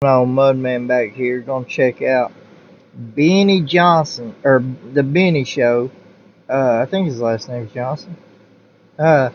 Old Mudman back here gonna check out Benny Johnson or the Benny Show. I think his last name's Johnson. Uh,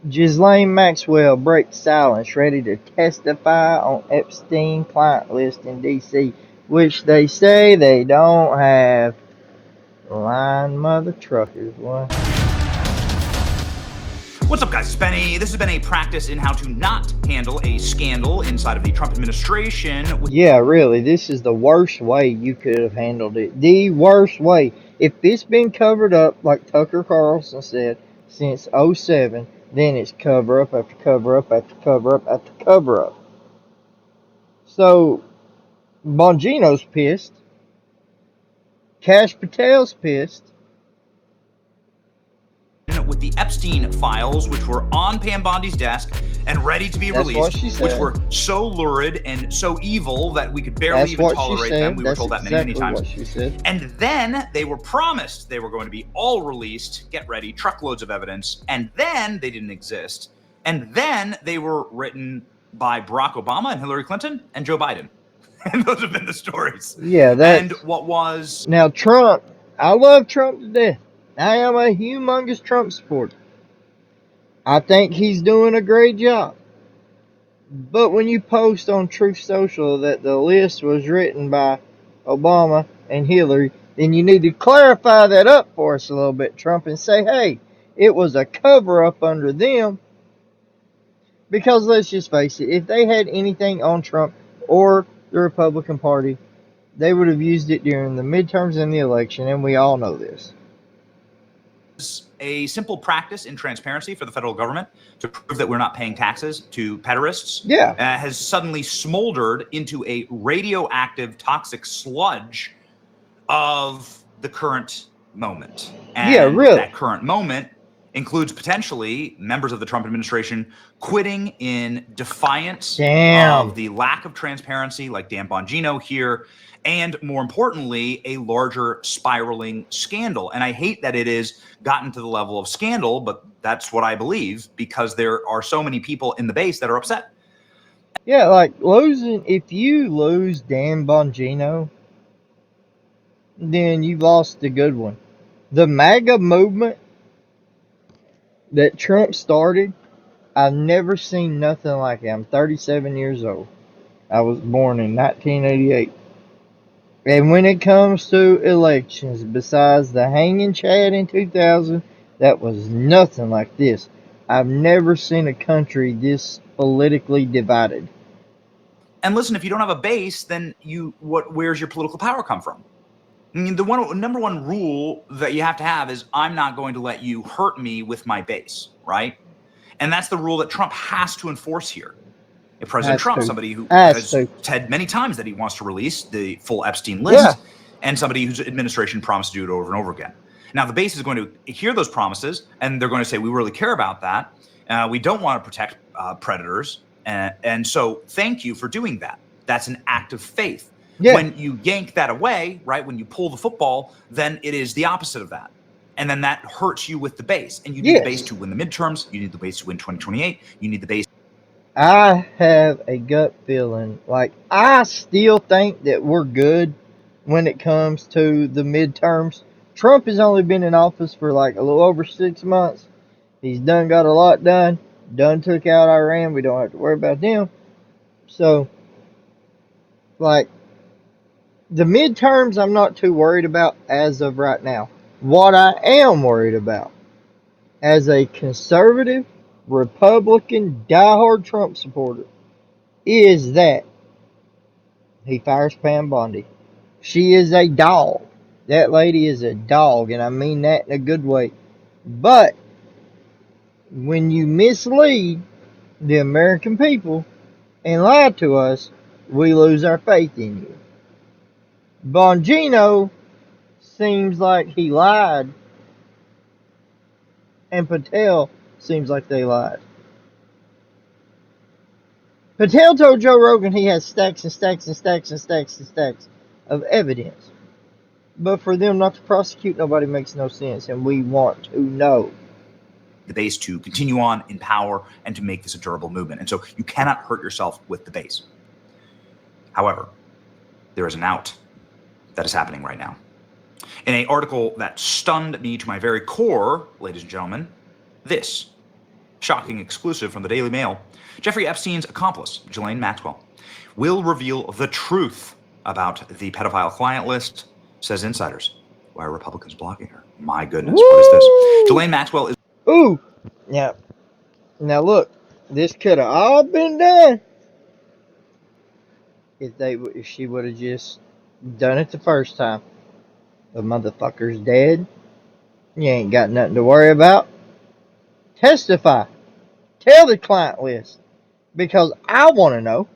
Ghislaine Maxwell breaks silence, ready to testify on Epstein client list in D.C., which they say they don't have. Lying mother truckers, boy. What's up, guys? It's Benny. This has been a practice in how to not handle a scandal inside of the Trump administration. Yeah, really, this is the worst way you could have handled it. The worst way. If this been covered up, like Tucker Carlson said, since '07, then it's cover up after cover up after cover up after cover up. So, Bongino's pissed. Cash Patel's pissed. With the Epstein files, which were on Pam Bondi's desk and ready to be released, which were so lurid and so evil that we could barely even tolerate them. We were told that many times. What she said. And then they were promised they were going to be all released. Get ready, truckloads of evidence. And then they didn't exist. And then they were written by Barack Obama and Hillary Clinton and Joe Biden. And those have been the stories. Yeah, and what was... Now, Trump, I love Trump to death. I am a humongous Trump supporter. I think he's doing a great job. But when you post on Truth Social that the list was written by Obama and Hillary, then you need to clarify that up for us a little bit, Trump, and say, hey, it was a cover-up under them. Because let's just face it, if they had anything on Trump or the Republican Party, they would have used it during the midterms and the election, and we all know this. A simple practice in transparency for the federal government to prove that we're not paying taxes to pederasts has suddenly smoldered into a radioactive toxic sludge of the current moment. And that current moment includes potentially members of the Trump administration quitting in defiance of the lack of transparency, like Dan Bongino here, and more importantly, a larger spiraling scandal. And I hate that it has gotten to the level of scandal, but that's what I believe, because there are so many people in the base that are upset. Yeah, like if you lose Dan Bongino, then you've lost a good one. The MAGA movement that Trump started, I've never seen nothing like it. I'm 37 years old. I was born in 1988. And when it comes to elections, besides the hanging Chad in 2000, that was nothing like this. I've never seen a country this politically divided. And listen, if you don't have a base, then where's your political power come from? I mean, the number one rule that you have to have is I'm not going to let you hurt me with my base, right? And that's the rule that Trump has to enforce here. If President Trump, somebody who has said many times that he wants to release the full Epstein list, and somebody whose administration promised to do it over and over again. Now, the base is going to hear those promises, and they're going to say, we really care about that. We don't want to protect predators. And so thank you for doing that. That's an act of faith. Yeah. When you yank that away, right, when you pull the football, then it is the opposite of that. And then that hurts you with the base. And you need the base to win the midterms. You need the base to win 2028. You need the base. I have a gut feeling, like, I still think that we're good when it comes to the midterms. Trump has only been in office for like a little over 6 months. He's got a lot done. Took out Iran. We don't have to worry about them. So, like, the midterms I'm not too worried about as of right now. What I am worried about, as a conservative, Republican, diehard Trump supporter, is that he fires Pam Bondi. She is a dog. That lady is a dog, and I mean that in a good way. But when you mislead the American people and lie to us, we lose our faith in you. Bongino seems like he lied, and Patel seems like they lied. Patel told Joe Rogan he has stacks and stacks and stacks and stacks and stacks of evidence. But for them not to prosecute nobody makes no sense, and we want to know. The base to continue on in power and to make this a durable movement. And so you cannot hurt yourself with the base. However, there is an out that is happening right now. In an article that stunned me to my very core, ladies and gentlemen, this shocking exclusive from the Daily Mail: Jeffrey Epstein's accomplice, Ghislaine Maxwell, will reveal the truth about the pedophile client list, says insiders. Why are Republicans blocking her? My goodness, what is this? Ghislaine Maxwell is... Ooh. Now look, this could have all been done if she would have just done it the first time. The motherfucker's dead. You ain't got nothing to worry about. Testify. Tell the client list. Because I want to know.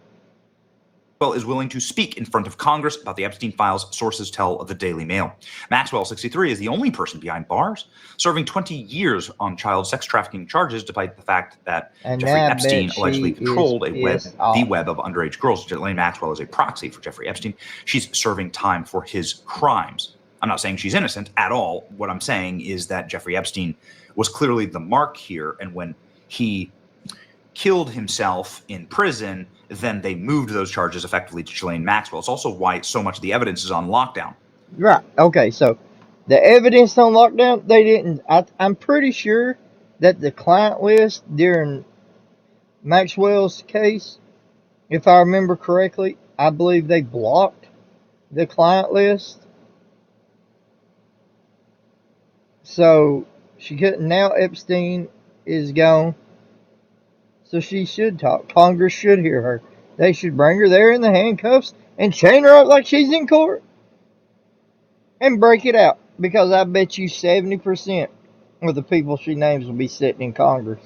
is willing to speak in front of Congress about the Epstein files, sources tell the Daily Mail. Maxwell, 63, is the only person behind bars, serving 20 years on child sex trafficking charges, despite the fact that Jeffrey Epstein allegedly controlled the web of underage girls. Ghislaine Maxwell is a proxy for Jeffrey Epstein. She's serving time for his crimes. I'm not saying she's innocent at all. What I'm saying is that Jeffrey Epstein was clearly the mark here, and when he killed himself in prison, then they moved those charges effectively to Ghislaine Maxwell. It's also why so much of the evidence is on lockdown. Right. Okay, so the evidence on lockdown, they didn't. I'm pretty sure that the client list during Maxwell's case, if I remember correctly, I believe they blocked the client list. So she couldn't. Now Epstein is gone. So she should talk. Congress should hear her. They should bring her there in the handcuffs and chain her up like she's in court and break it out. Because I bet you 70% of the people she names will be sitting in Congress.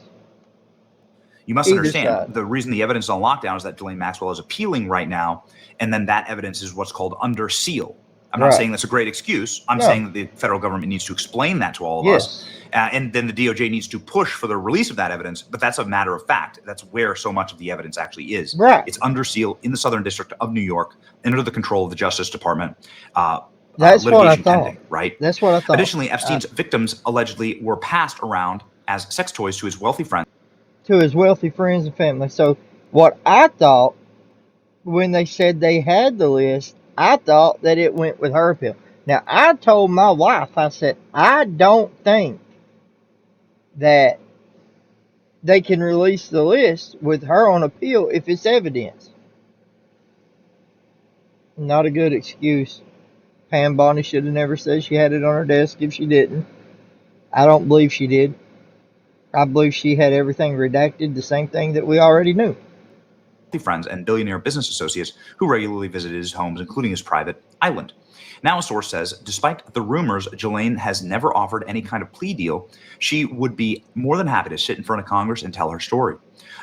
You must understand, the reason the evidence is on lockdown is that Ghislaine Maxwell is appealing right now, and then that evidence is what's called under seal. I'm not saying that's a great excuse. I'm saying that the federal government needs to explain that to all of us. And then the DOJ needs to push for the release of that evidence. But that's a matter of fact. That's where so much of the evidence actually is. It's under seal in the Southern District of New York, under the control of the Justice Department. That's what I thought. Pending, right? That's what I thought. Additionally, Epstein's victims allegedly were passed around as sex toys to his wealthy friends. To his wealthy friends and family. So what I thought when they said they had the list, I thought that it went with her appeal. Now, I told my wife, I said, I don't think that they can release the list with her on appeal if it's evidence. Not a good excuse. Pam Bondi should have never said she had it on her desk if she didn't. I don't believe she did. I believe she had everything redacted, the same thing that we already knew. Friends and billionaire business associates who regularly visited his homes, including his private island. Now, a source says, despite the rumors, Ghislaine has never offered any kind of plea deal. She would be more than happy to sit in front of Congress and tell her story.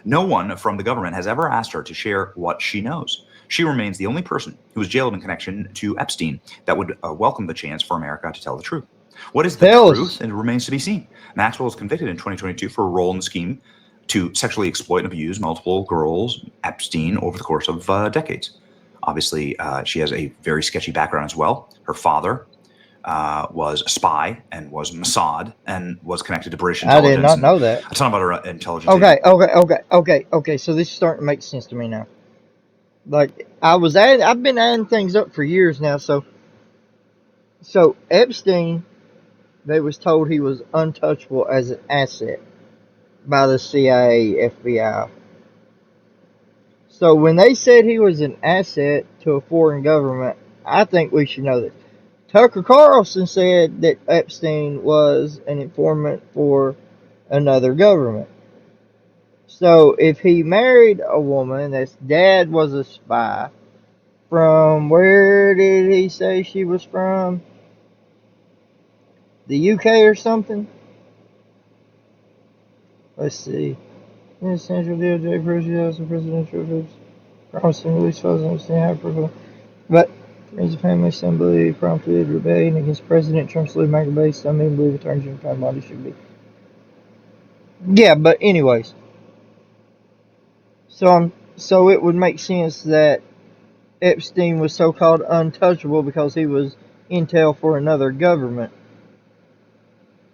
No one from the government has ever asked her to share what she knows. She remains the only person who was jailed in connection to Epstein that would welcome the chance for America to tell the truth. What is the truth? It remains to be seen. Maxwell was convicted in 2022 for a role in the scheme to sexually exploit and abuse multiple girls, Epstein, over the course of decades. Obviously, she has a very sketchy background as well. Her father was a spy and was Mossad and was connected to British intelligence. I did not know that. A ton about her intelligence. Okay. So this is starting to make sense to me now. Like I've been adding things up for years now. So Epstein, they was told he was untouchable as an asset by the CIA, FBI. So when they said he was an asset to a foreign government, I think we should know this. Tucker Carlson said that Epstein was an informant for another government. So if he married a woman that's dad was a spy, from where did he say she was from? The UK or something? Let's see. Central DOJ presidential troops promising release funds and understand how. But Friends of Family Assembly prompted rebellion against President Trump's lead Michael Bay. Some men believe Attorney General Pam Bondi should be. Yeah, but anyways. So it would make sense that Epstein was so-called untouchable because he was intel for another government.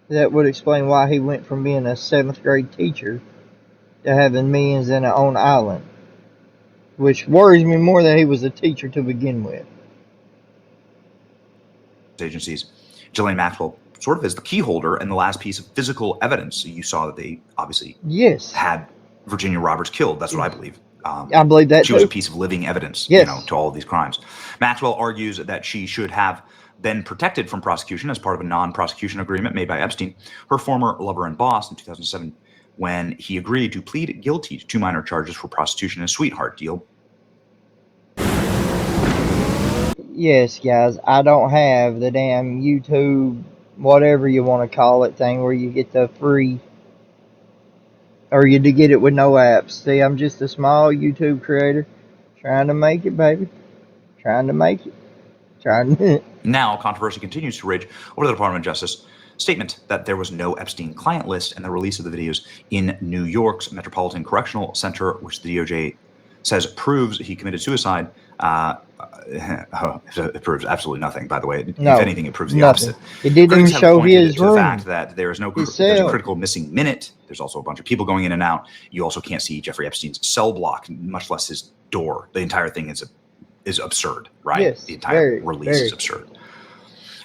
That would explain why he went from being a 7th grade teacher to having millions in an own island. which worries me more that he was a teacher to begin with. Agencies, Ghislaine Maxwell sort of is the key holder and the last piece of physical evidence. You saw that they obviously Yes. had Virginia Roberts killed. That's what I believe. I believe that she was a too. piece of living evidence, Yes. to all of these crimes. Maxwell argues that she should have been protected from prosecution as part of a non-prosecution agreement made by Epstein, her former lover and boss, in 2007, when he agreed to plead guilty to 2 minor charges for prostitution and a sweetheart deal. Yes, guys, I don't have the damn YouTube, whatever you want to call it, thing where you get the free, or you to get it with no apps. See, I'm just a small YouTube creator, trying to make it, baby, trying to make it, trying to. Now, controversy continues to rage over the Department of Justice statement that there was no Epstein client list and the release of the videos in New York's Metropolitan Correctional Center, which the DOJ says proves he committed suicide. It proves absolutely nothing, by the way. No, if anything, it proves the nothing. opposite. It didn't Critics even have show pointed his to the room. fact that there's His a cell. critical missing minute. There's also a bunch of people going in and out. You also can't see Jeffrey Epstein's cell block, much less his door. The entire thing is absurd, right? Yes, the entire very, release very. is absurd.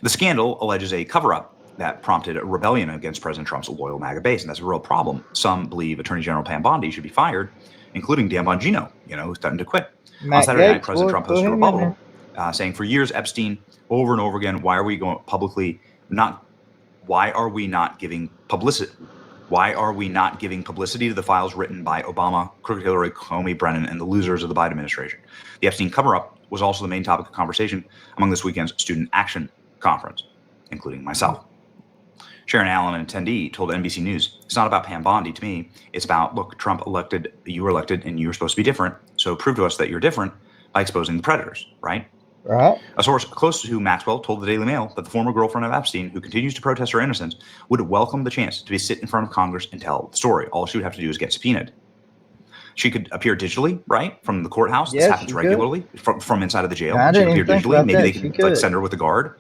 The scandal alleges a cover-up that prompted a rebellion against President Trump's loyal MAGA base, and that's a real problem. Some believe Attorney General Pam Bondi should be fired, including Dan Bongino, who's threatened to quit. Matt On Saturday night, Gaetz, President boy, Trump put hosted a him in rebuttal, there. saying, "For years, Epstein, over and over again, why are we not giving publicity? Why are we not giving publicity to the files written by Obama, crooked Hillary, Comey, Brennan, and the losers of the Biden administration?" The Epstein cover-up was also the main topic of conversation among this weekend's Student Action Conference, including myself. Sharon Allen, an attendee, told NBC News, "It's not about Pam Bondi to me. It's about, look, you were elected, and you were supposed to be different. So prove to us that you're different by exposing the predators, right?" Right. A source close to Maxwell told the Daily Mail that the former girlfriend of Epstein, who continues to protest her innocence, would welcome the chance to sit in front of Congress and tell the story. All she would have to do is get subpoenaed. She could appear digitally, right, from the courthouse. This Yes, happens she regularly from inside of the jail. I She didn't could even appear think digitally. about Maybe that. they She could could. send her with a guard.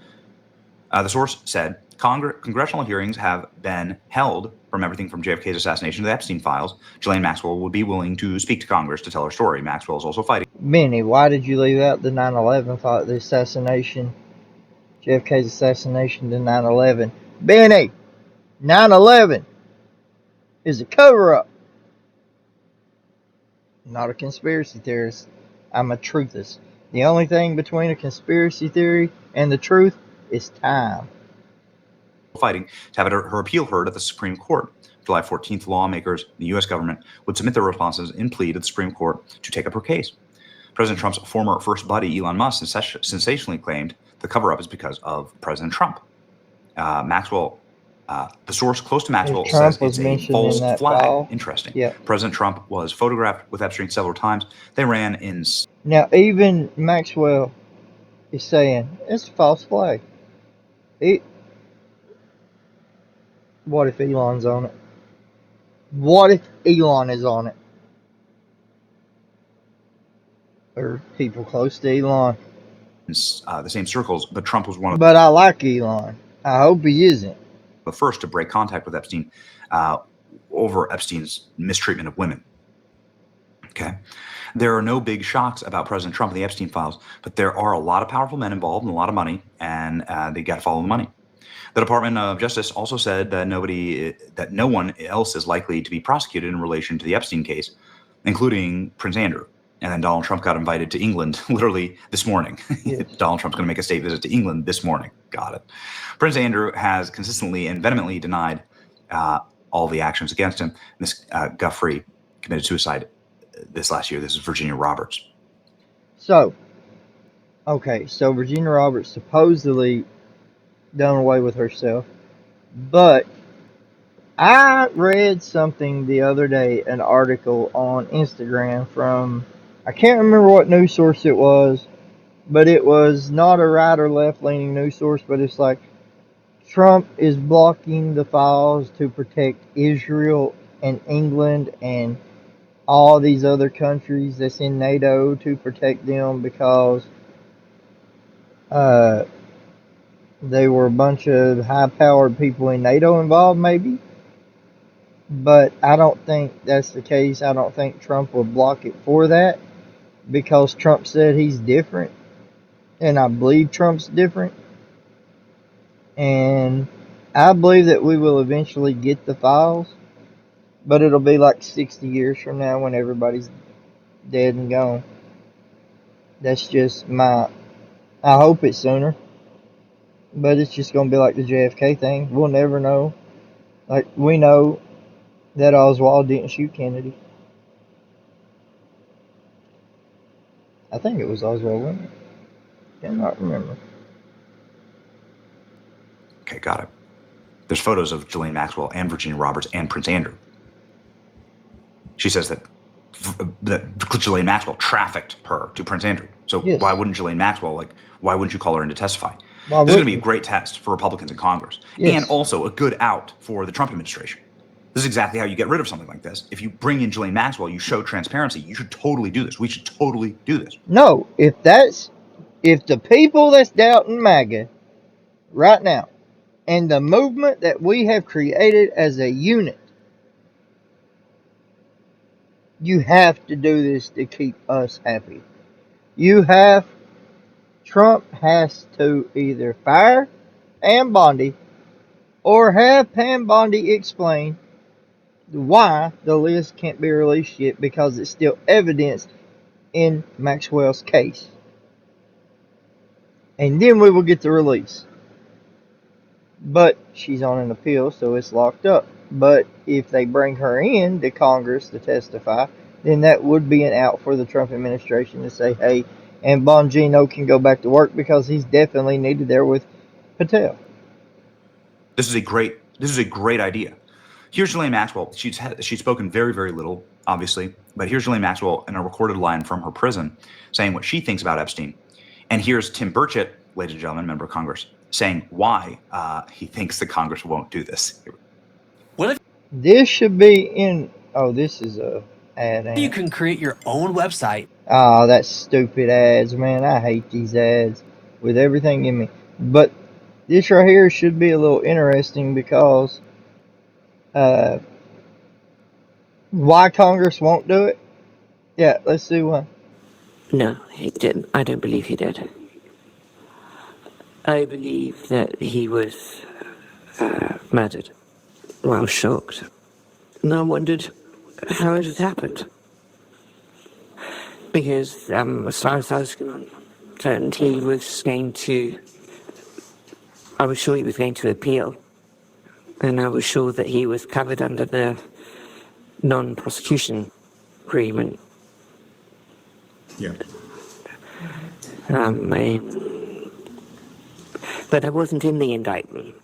The source said congressional hearings have been held from everything from JFK's assassination to the Epstein files. Ghislaine Maxwell would be willing to speak to Congress to tell her story. Maxwell is also fighting. Benny, why did you leave out the 9/11 thought, the assassination, JFK's assassination to 9/11? Benny, 9/11 is a cover-up. Not a conspiracy theorist. I'm a truthist. The only thing between a conspiracy theory and the truth is time. Fighting to have her appeal heard at the Supreme Court. July 14th, lawmakers in the U.S. government would submit their responses in plea to the Supreme Court to take up her case. President Trump's former first buddy, Elon Musk, sensationally claimed the cover-up is because of President Trump. The source close to Maxwell says it's a false flag. Interesting. Yeah. President Trump was photographed with Epstein several times. They ran in. Now, even Maxwell is saying it's a false flag. What if Elon's on it? What if Elon is on it? Or people close to Elon. The same circles, but Trump was one of. But I like Elon. I hope he isn't. The first to break contact with Epstein over Epstein's mistreatment of women. Okay. There are no big shocks about President Trump and the Epstein files, but there are a lot of powerful men involved and a lot of money, and they got to follow the money. The Department of Justice also said that no one else is likely to be prosecuted in relation to the Epstein case, including Prince Andrew. And then Donald Trump got invited to England literally this morning. Yes. Donald Trump's going to make a state visit to England this morning. Got it. Prince Andrew has consistently and vehemently denied all the actions against him. Miss Guffrey committed suicide this last year. This is Virginia Roberts. So Virginia Roberts supposedly done away with herself, but I read something the other day, an article on Instagram from, I can't remember what news source it was, but it was not a right or left leaning news source, but it's like Trump is blocking the files to protect Israel and England and all these other countries that's in NATO, to protect them because they were a bunch of high-powered people in NATO involved, maybe. But I don't think that's the case. I don't think Trump would block it for that. because Trump said he's different, and I believe Trump's different, and I believe that we will eventually get the files, but it'll be like 60 years from now when everybody's dead and gone. That's just my. I hope it's sooner, but it's just gonna be like the JFK thing. We'll never know. Like we know that Oswald didn't shoot Kennedy. I think it was Oswald, wasn't it? Cannot remember. Okay, got it. There's photos of Ghislaine Maxwell and Virginia Roberts and Prince Andrew. She says that Ghislaine Maxwell trafficked her to Prince Andrew. So Yes. why wouldn't Ghislaine Maxwell, why wouldn't you call her in to testify? Why This is going to be wouldn't a great test for Republicans in Congress, Yes. and also a good out for the Trump administration. This is exactly how you get rid of something like this. If you bring in Ghislaine Maxwell, you show transparency. You should totally do this. We should totally do this. No, if the people that's doubting MAGA right now and the movement that we have created as a unit, you have to do this to keep us happy. Trump has to either fire Pam Bondi or have Pam Bondi explain why the list can't be released yet because it's still evidence in Maxwell's case. And then we will get the release. But she's on an appeal, so it's locked up. But if they bring her in to Congress to testify, then that would be an out for the Trump administration to say, hey, and Bongino can go back to work because he's definitely needed there with Patel. This is a great idea. Here's Ghislaine Maxwell. She's spoken very, very little, obviously, but here's Ghislaine Maxwell in a recorded line from her prison saying what she thinks about Epstein. And here's Tim Burchett, ladies and gentlemen, member of Congress, saying why he thinks the Congress won't do this. This should be in. Oh, this is a ad. You can create your own website. Oh, that's stupid ads, man. I hate these ads with everything in me. But this right here should be a little interesting because why Congress won't do it? Yeah, let's see why. No, he didn't. I don't believe he did. I believe that he was murdered. Well, I was shocked. And I wondered how it had happened. Because as far as I was concerned, he was going to... I was sure he was going to appeal. And I was sure that he was covered under the non-prosecution agreement. Yeah. But I wasn't in the indictment.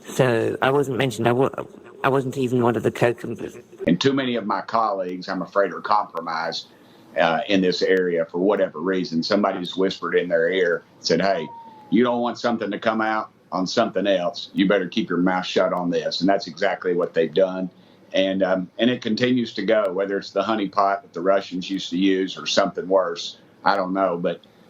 So I wasn't mentioned. I wasn't even one of the co-conspirators. And too many of my colleagues, I'm afraid, are compromised in this area for whatever reason. Somebody just whispered in their ear, said, hey, you don't want something to come out on something else. You better keep your mouth shut on this. And that's exactly what they've done. And it continues to go, whether it's the honeypot that the Russians used to use or something worse. I don't know.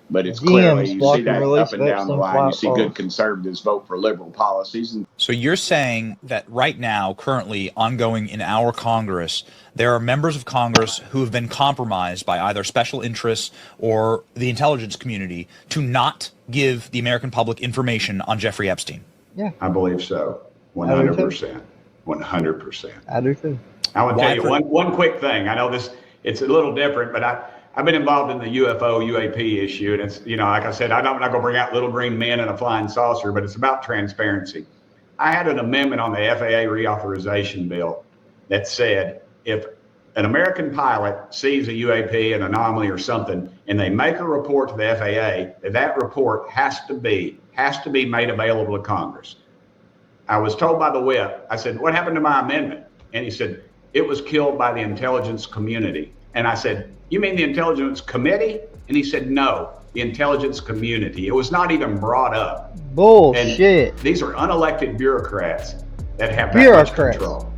But it's clearly, you see that up and down the line. You see good conservatives vote for liberal policies. So you're saying that right now, currently ongoing in our Congress, there are members of Congress who have been compromised by either special interests or the intelligence community to not give the American public information on Jeffrey Epstein? Yeah. I believe so. 100%. 100%. I do too. I want to tell you one quick thing. I know it's a little different, but I've been involved in the UFO UAP issue, and it's, like I said, I'm not going to bring out little green men and a flying saucer, but it's about transparency. I had an amendment on the FAA reauthorization bill that said if an American pilot sees a UAP, an anomaly or something, and they make a report to the FAA, that report has to be made available to Congress. I was told by the whip, I said, what happened to my amendment? And he said, it was killed by the intelligence community. And I said, you mean the intelligence committee? And he said, no, the intelligence community. It was not even brought up. Bullshit. And these are unelected bureaucrats that have that much control.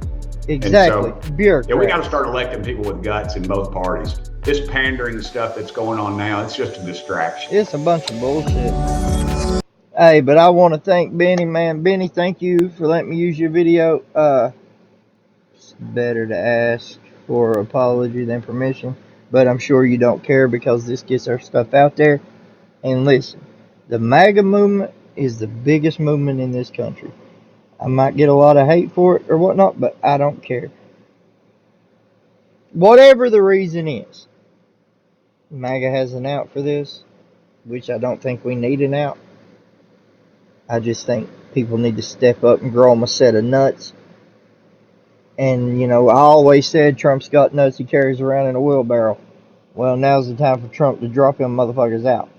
Exactly. So, bureaucrats. Yeah, we got to start electing people with guts in both parties. This pandering stuff that's going on now, it's just a distraction. It's a bunch of bullshit. Hey, but I want to thank Benny, man. Benny, thank you for letting me use your video. It's better to ask for apology than permission. but I'm sure you don't care because this gets our stuff out there. And listen, the MAGA movement is the biggest movement in this country. I might get a lot of hate for it or whatnot, but I don't care. Whatever the reason is, MAGA has an out for this, which I don't think we need an out. I just think people need to step up and grow them a set of nuts. And, I always said Trump's got nuts he carries around in a wheelbarrow. Well, now's the time for Trump to drop them motherfuckers out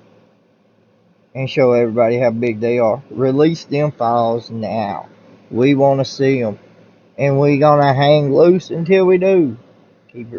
and show everybody how big they are. Release them files now. We want to see them. And we going to hang loose until we do. Keep it